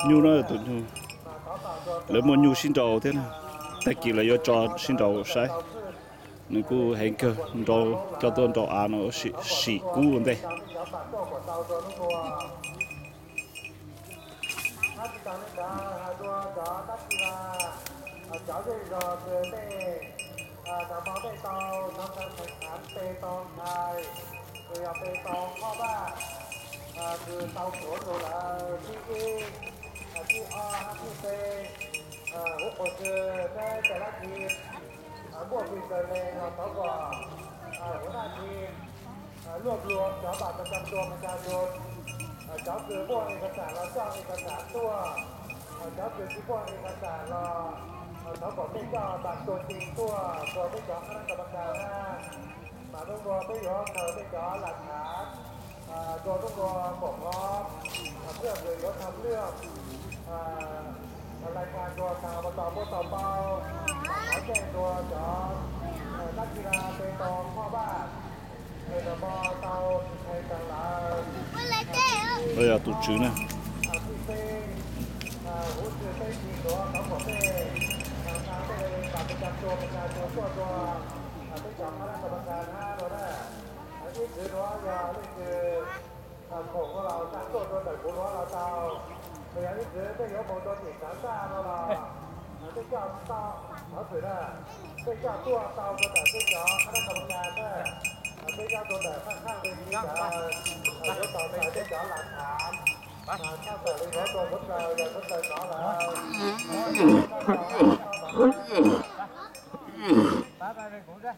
nhu nó tụi nhu lấy một nhu xin đầu thế này tại kỳ là do cho xin đầu sai nên cô hẹn cơ đầu cho tôi đầu ăn nó xì cú luôn đây cháu thì rồi từ đây cháu bảo đây tàu nó sẽ thành án bê tông hai rồi bê tông kho ba từ tàu số rồi là chi o chi t hút một cáiแต่ละทีบวกอีกเลยเราเขาก็หัวหน้าทีมรวบรวมเจ้าบัตรประจำตัวประชาชนเจ้าคือพวกเอกสารเราจ้างเอกสารตัวเจ้าคือที่พวกเอกสารเราเขาบอกไม่จ้าบัตรตัวจริงตัวไม่จ้าคณะกรรมการนะมาต้องรอไม่ยอมไม่จ้าหลักฐานตัวต้องรอบอกล้อเพื่อเลยเขาทำเรื่องรายการตัวข่าวมาต่อต่อเบาขอแจ้งตัวจอนักกีฬาเปตองพ่อบ้านเอกบอเตาในต่างหลาย đây là tụt chữ này ที่เต้หุ่นเต้ทีตัวเขาบอกเต้ทางได้เลยบัตรประจำตัวประชาชนตัวไม่จับคณะกรรมการ5ตัวได้อันนี้คือรั้วยาวนี่คือของเราสร้างตัวไหนบุรั้วเราเตาเดี๋ยวนี้คือไม่ยกของตัวติดสามซ่าเราไม่จับเตาเขาถือได้ไม่จับตัวเตาตัวไหนไม่จับคณะกรรมการได้ไม่จับตัวไหนข้างๆเป็นนี้จะต่อไปไม่จับหลักฐานถ้าเกิดเราตัวพุทธเราอย่าพุทธเราแล้วไปไปไปกูได้